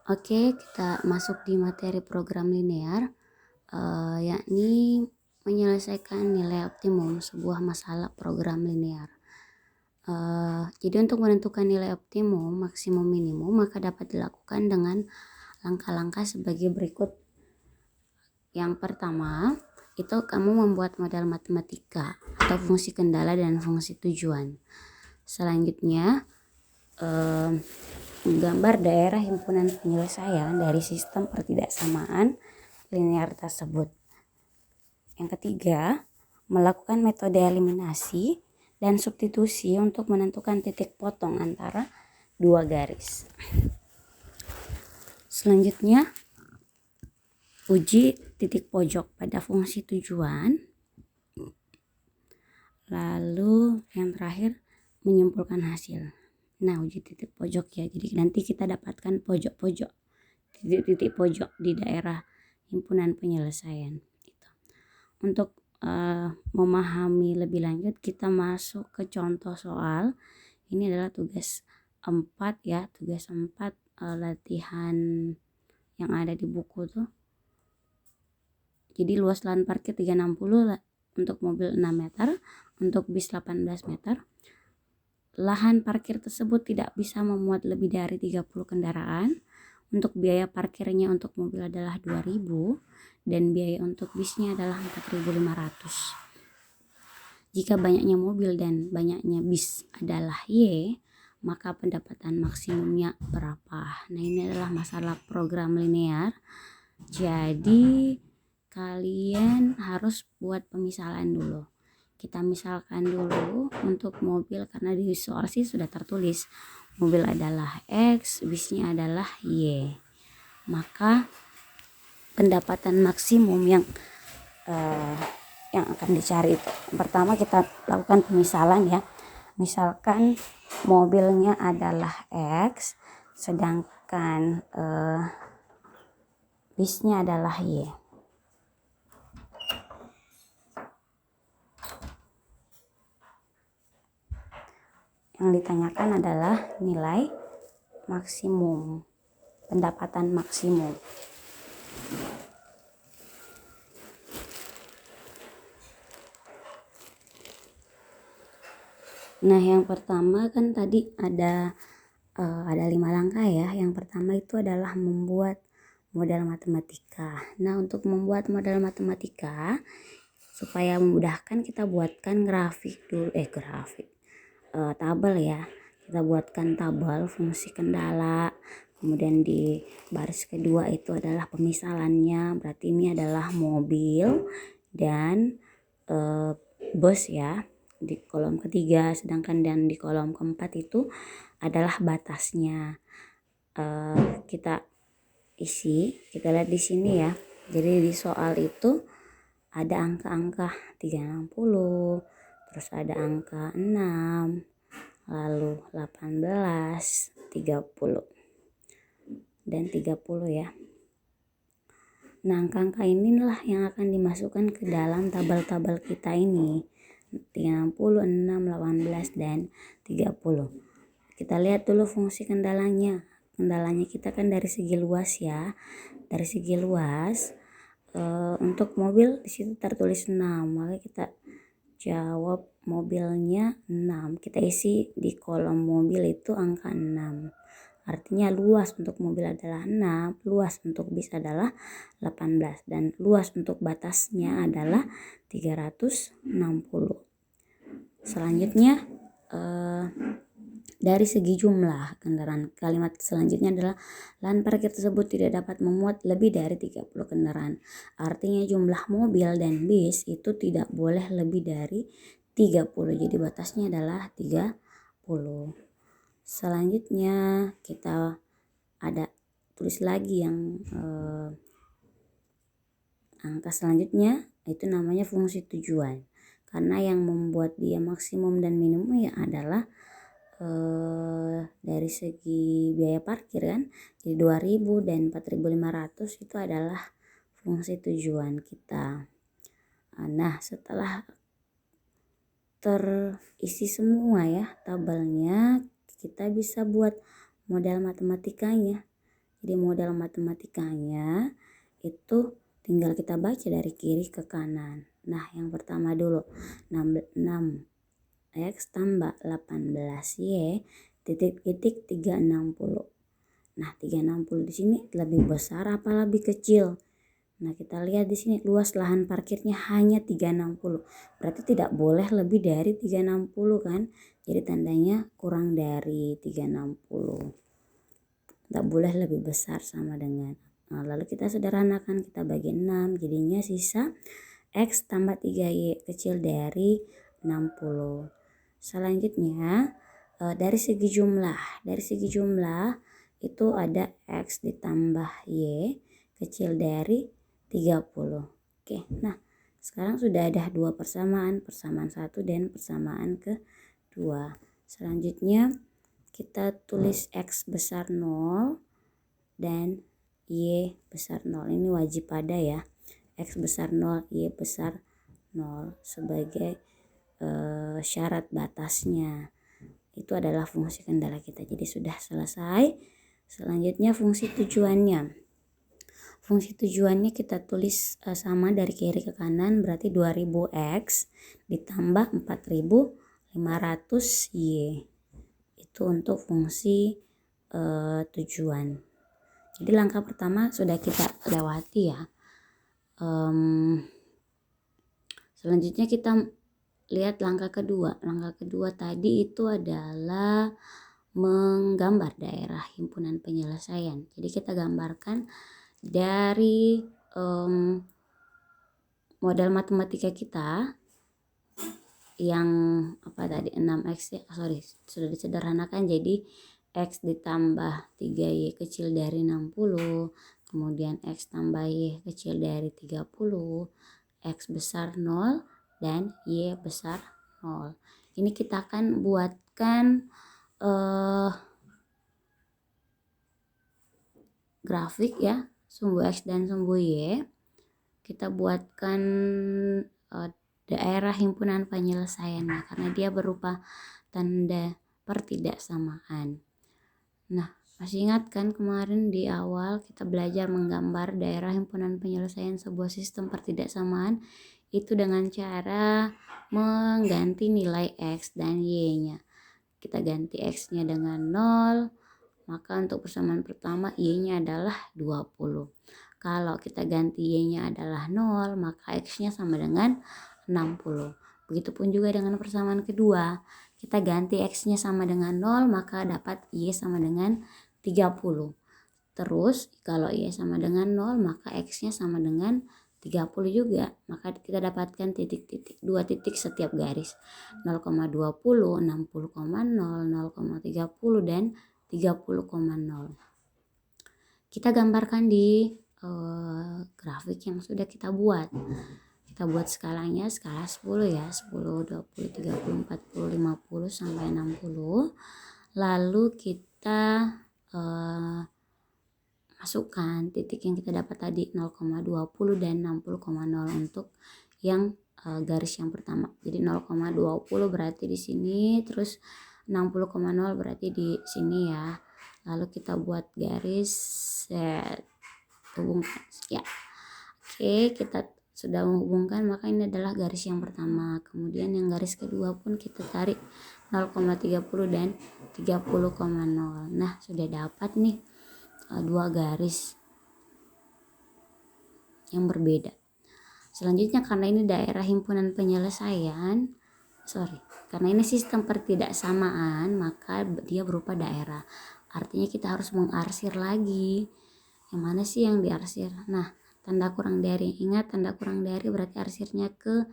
Oke, kita masuk di materi program linear, yakni menyelesaikan nilai optimum sebuah masalah program linear. Jadi untuk menentukan nilai optimum, maksimum, minimum, maka dapat dilakukan dengan langkah-langkah sebagai berikut. Yang pertama, itu kamu membuat model matematika atau fungsi kendala dan fungsi tujuan. Selanjutnya, menggambar daerah himpunan penyelesaian dari sistem pertidaksamaan linear tersebut. Yang ketiga, melakukan metode eliminasi dan substitusi untuk menentukan titik potong antara dua garis. Selanjutnya, uji titik pojok pada fungsi tujuan. Lalu yang terakhir, menyimpulkan hasil. Nah, uji titik pojok ya. Jadi nanti kita dapatkan pojok-pojok, titik-titik pojok di daerah himpunan penyelesaian. Gitu. Untuk memahami lebih lanjut, kita masuk ke contoh soal. Ini adalah tugas 4 ya, tugas 4 latihan yang ada di buku tuh. Jadi luas lahan parkir 360 untuk mobil 6 meter, untuk bis 18 meter. Lahan parkir tersebut tidak bisa memuat lebih dari 30 kendaraan. Untuk biaya parkirnya untuk mobil adalah 2.000 dan biaya untuk bisnya adalah 4.500. Jika banyaknya mobil dan banyaknya bis adalah Y, maka pendapatan maksimumnya berapa? Nah, ini adalah masalah program linear. Jadi kalian harus buat pemisalan dulu. Kita misalkan dulu untuk mobil, karena di soal sih sudah tertulis mobil adalah X, bisnya adalah Y. Maka pendapatan maksimum yang akan dicari itu, pertama kita lakukan pemisalan ya. Misalkan mobilnya adalah X, sedangkan bisnya adalah Y. Yang ditanyakan adalah nilai maksimum, pendapatan maksimum. Nah, yang pertama kan tadi ada 5 langkah ya. Yang pertama itu adalah membuat model matematika. Nah, untuk membuat model matematika supaya memudahkan, kita buatkan grafik dulu, tabel ya. Kita buatkan tabel fungsi kendala, kemudian di baris kedua itu adalah pemisalannya, berarti ini adalah mobil dan bus ya di kolom ketiga, sedangkan dan di kolom keempat itu adalah batasnya. Kita isi, kita lihat di sini ya. Jadi di soal itu ada angka-angka 360, terus ada angka 6, lalu 18, 30 dan 30 ya. Nah, angka-angka inilah yang akan dimasukkan ke dalam tabel-tabel kita ini. 30, 6, 18 dan 30. Kita lihat dulu fungsi kendalanya. Kendalanya kita kan dari segi luas ya. Dari segi luas untuk mobil di situ tertulis 6, maka kita jawab mobilnya 6. Kita isi di kolom mobil itu angka 6. Artinya luas untuk mobil adalah 6, luas untuk bis adalah 18 dan luas untuk batasnya adalah 360. Selanjutnya dari segi jumlah kendaraan, kalimat selanjutnya adalah lahan parkir tersebut tidak dapat memuat lebih dari 30 kendaraan. Artinya jumlah mobil dan bis itu tidak boleh lebih dari 30. Jadi batasnya adalah 30. Selanjutnya kita ada tulis lagi yang angka selanjutnya, itu namanya fungsi tujuan. Karena yang membuat dia maksimum dan minimum ya adalah dari segi biaya parkir kan, jadi 2.000 dan 4.500 itu adalah fungsi tujuan kita. Nah, setelah terisi semua ya tabelnya, kita bisa buat model matematikanya. Jadi model matematikanya itu tinggal kita baca dari kiri ke kanan. Nah, yang pertama dulu 6x tambah 18y titik-titik 360. Nah, 360 di sini lebih besar apa lebih kecil? Nah, kita lihat di sini luas lahan parkirnya hanya 360. Berarti tidak boleh lebih dari 360 kan? Jadi tandanya kurang dari 360. Tidak boleh lebih besar sama dengan. Nah, lalu kita sederhanakan, kita bagi 6, jadinya sisa x tambah 3y kecil dari 60. Selanjutnya dari segi jumlah itu ada x ditambah y kecil dari 30. Oke, nah sekarang sudah ada dua persamaan satu dan persamaan kedua. Selanjutnya kita tulis x besar 0 dan y besar 0. Ini wajib ada ya, x besar 0, y besar 0 sebagai syarat batasnya. Itu adalah fungsi kendala kita. Jadi sudah selesai. Selanjutnya fungsi tujuannya. Fungsi tujuannya kita tulis sama dari kiri ke kanan, berarti 2000x ditambah 4500y. Itu untuk fungsi tujuan. Jadi langkah pertama sudah kita lewati ya. Selanjutnya kita lihat langkah kedua. Langkah kedua tadi itu adalah menggambar daerah himpunan penyelesaian. Jadi kita gambarkan dari model matematika kita yang apa tadi 6x ya, sudah disederhanakan jadi x ditambah 3y kecil dari 60, kemudian x tambah y kecil dari 30, x besar 0 dan y besar 0. Ini kita akan buatkan grafik ya, sumbu x dan sumbu y. Kita buatkan daerah himpunan penyelesaiannya karena dia berupa tanda pertidaksamaan. Nah, masih ingat kan kemarin di awal kita belajar menggambar daerah himpunan penyelesaian sebuah sistem pertidaksamaan itu dengan cara mengganti nilai x dan y-nya. Kita ganti x-nya dengan 0, maka untuk persamaan pertama y-nya adalah 20. Kalau kita ganti y-nya adalah 0, maka x-nya sama dengan 60. Begitupun juga dengan persamaan kedua. Kita ganti x-nya sama dengan 0, maka dapat y sama dengan 30. Terus kalau y sama dengan 0, maka x-nya sama dengan 30 juga. Maka kita dapatkan titik-titik, 2 titik setiap garis. 0,20, 60,0, 0,30 dan 30,0. Kita gambarkan di grafik yang sudah kita buat. Kita buat skalanya, skala 10 ya, 10, 20, 30, 40, 50 sampai 60. Lalu kita masukkan titik yang kita dapat tadi 0,20 dan 60,0 untuk yang garis yang pertama. Jadi 0,20 berarti di sini, terus 60,0 berarti di sini ya. Lalu kita buat garis hubungkan ya. Oke, kita sudah menghubungkan, maka ini adalah garis yang pertama. Kemudian yang garis kedua pun kita tarik 0,30 dan 30,0. Nah, sudah dapat nih dua garis yang berbeda. Selanjutnya karena ini daerah himpunan penyelesaian, karena ini sistem pertidaksamaan, maka dia berupa daerah. Artinya kita harus mengarsir lagi. Yang mana sih yang diarsir? Nah, tanda kurang dari. Ingat tanda kurang dari berarti arsirnya ke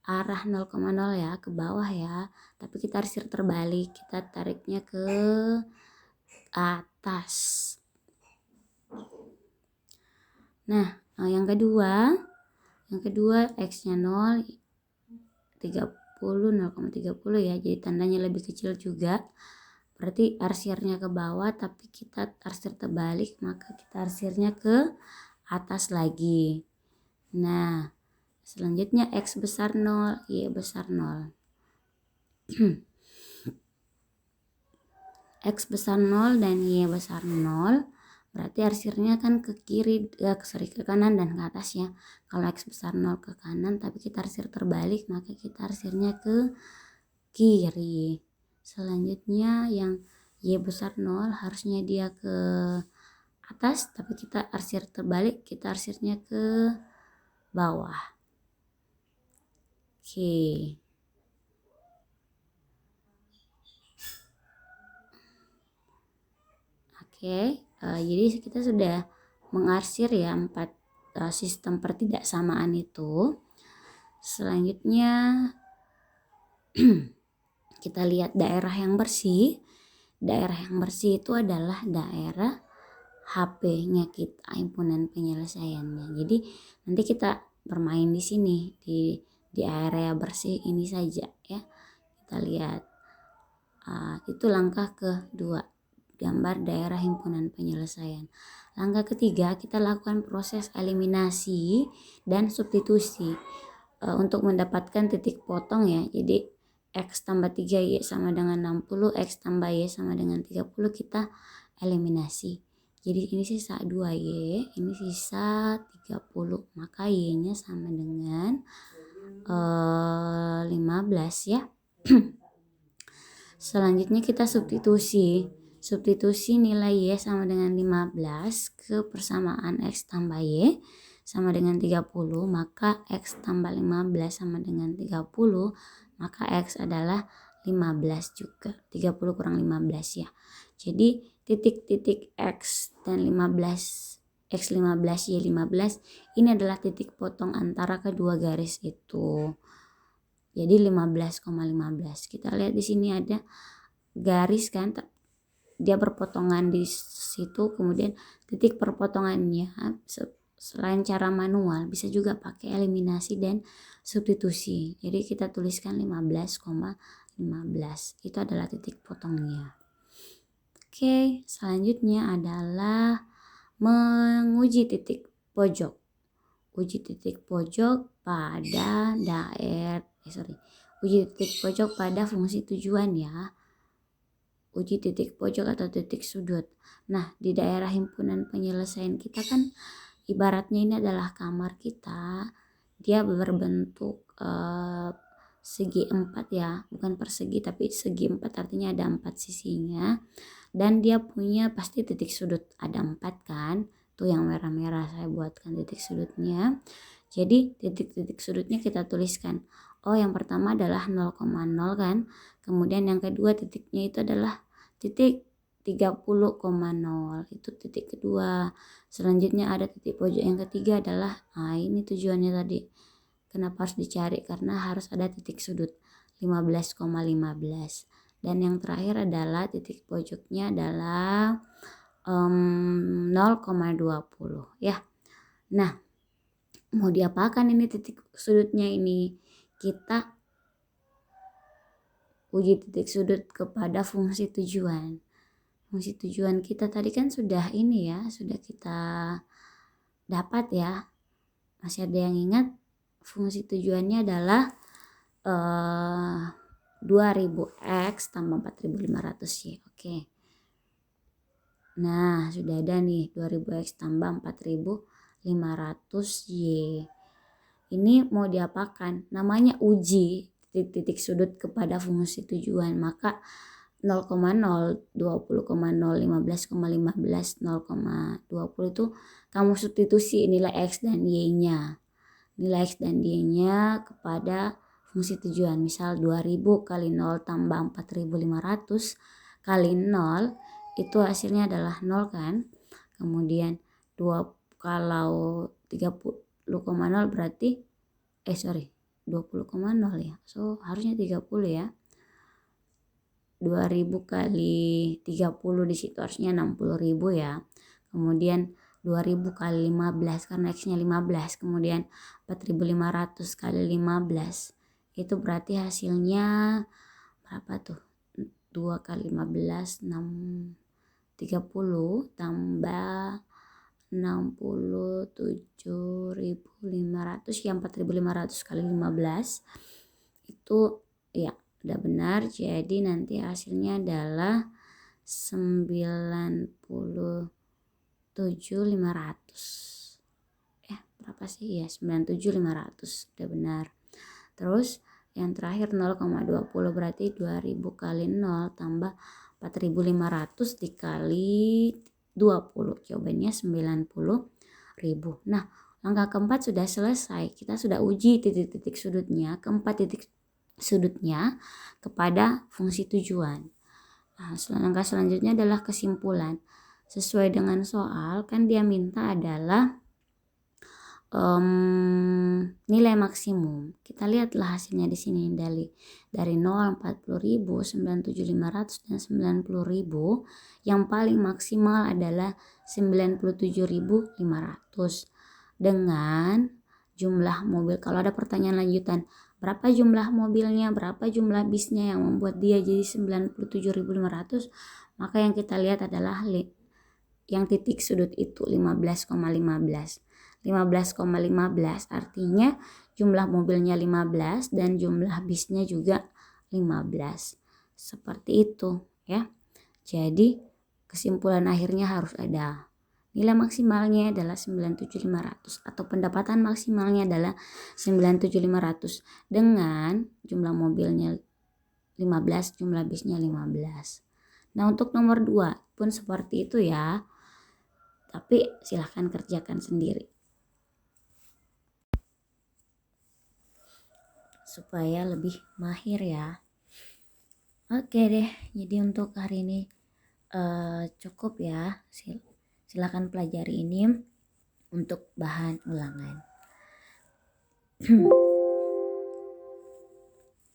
arah 0,0 ya, ke bawah ya. Tapi kita arsir terbalik, kita tariknya ke atas. Nah, yang kedua x-nya 0, 0,30 ya. Jadi tandanya lebih kecil juga. Berarti arsirnya ke bawah, tapi kita arsir terbalik, maka kita arsirnya ke atas lagi. Nah, selanjutnya x besar 0, y besar 0. X besar 0 dan y besar 0 berarti arsirnya kan ke kiri, ke kanan dan ke atas ya. Kalau X besar 0 ke kanan, tapi kita arsir terbalik, maka kita arsirnya ke kiri. Selanjutnya yang Y besar 0 harusnya dia ke atas, tapi kita arsir terbalik, kita arsirnya ke bawah. Oke. Jadi kita sudah mengarsir ya 4 sistem pertidaksamaan itu. Selanjutnya kita lihat daerah yang bersih. Daerah yang bersih itu adalah daerah HP-nya kita, himpunan penyelesaiannya. Jadi nanti kita bermain di sini di area bersih ini saja ya. Kita lihat itu langkah kedua, gambar daerah himpunan penyelesaian. Langkah ketiga, kita lakukan proses eliminasi dan substitusi untuk mendapatkan titik potong ya. Jadi X tambah 3Y sama dengan 60, X tambah Y sama dengan 30, kita eliminasi. Jadi ini sisa 2Y, ini sisa 30, maka Y-nya sama dengan 15 ya. Selanjutnya kita substitusi. Substitusi nilai Y sama dengan 15 ke persamaan X tambah Y sama dengan 30, maka X tambah 15 sama dengan 30, maka X adalah 15 juga. 30 kurang 15 ya. Jadi titik-titik X dan 15, X15, Y15 ini adalah titik potong antara kedua garis itu. Jadi 15,15. Kita lihat di sini ada garis kan, dia berpotongan di situ, kemudian titik perpotongannya selain cara manual bisa juga pakai eliminasi dan substitusi. Jadi kita tuliskan 15,15. Itu adalah titik potongnya. Oke, selanjutnya adalah menguji titik pojok. Uji titik pojok pada uji titik pojok pada fungsi tujuan ya. Uji titik pojok atau titik sudut. Nah, di daerah himpunan penyelesaian kita kan ibaratnya ini adalah kamar kita. Dia berbentuk segi 4 ya, bukan persegi tapi segi 4, artinya ada 4 sisinya. Dan dia punya pasti titik sudut ada 4 kan. Tuh yang merah-merah saya buatkan titik sudutnya. Jadi titik-titik sudutnya kita tuliskan. Oh, yang pertama adalah 0,0 kan. Kemudian yang kedua titiknya itu adalah titik 30,0. Itu titik kedua. Selanjutnya ada titik pojok yang ketiga adalah ini tujuannya tadi. Kenapa harus dicari? Karena harus ada titik sudut 15,15. Dan yang terakhir adalah titik pojoknya adalah 0,20 ya. Nah, mau diapakan ini titik sudutnya ini? Kita uji titik sudut kepada fungsi tujuan. Fungsi tujuan kita tadi kan sudah ini ya, sudah kita dapat ya. Masih ada yang ingat? Fungsi tujuannya adalah 2000X tambah 4500 Y. Oke. Nah, sudah ada nih 2000X tambah 4500 Y. Ini mau diapakan? Namanya uji titik sudut kepada fungsi tujuan. Maka 0,0, 20,0, 15,15, 0,20 itu kamu substitusi nilai X dan Y-nya. Nilai X dan Y-nya kepada fungsi tujuan. Misal 2000 kali 0 tambah 4500 kali 0 itu hasilnya adalah 0 kan. Kemudian kalau 30,0 berarti 20,0 ya. So harusnya 30 ya. 2000 kali 30 di situ harusnya 60.000 ya. Kemudian 2000 kali 15 karena X-nya 15. Kemudian 4500 kali 15. Itu berarti hasilnya berapa tuh? 2 kali 15 30 tambah 67.500 yang 4.500 kali 15 itu ya udah benar. Jadi nanti hasilnya adalah 90 Berapa sih ya, 97.500, udah benar. Terus yang terakhir 0,20 berarti 2000 kali 0 tambah 4.500 dikali 20, jawabannya 90.000. Nah, langkah keempat sudah selesai, kita sudah uji titik-titik sudutnya, keempat titik sudutnya kepada fungsi tujuan. Nah, langkah selanjutnya adalah kesimpulan. Sesuai dengan soal, kan dia minta adalah nilai maksimum. Kita lihatlah hasilnya di sini dari 0, 40.000, 97.500 dan 90.000. Yang paling maksimal adalah 97.500 dengan jumlah mobil. Kalau ada pertanyaan lanjutan, berapa jumlah mobilnya, berapa jumlah bisnya yang membuat dia jadi 97.500, maka yang kita lihat adalah yang titik sudut itu 15,15. 15,15 artinya jumlah mobilnya 15 dan jumlah bisnya juga 15. Seperti itu ya. Jadi kesimpulan akhirnya harus ada nilai maksimalnya adalah 97.500 atau pendapatan maksimalnya adalah 97.500 dengan jumlah mobilnya 15, jumlah bisnya 15. Nah, untuk nomor 2 pun seperti itu ya. Tapi silahkan kerjakan sendiri supaya lebih mahir ya. Oke deh, jadi untuk hari ini cukup ya. Silakan pelajari ini untuk bahan ulangan.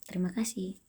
Terima kasih.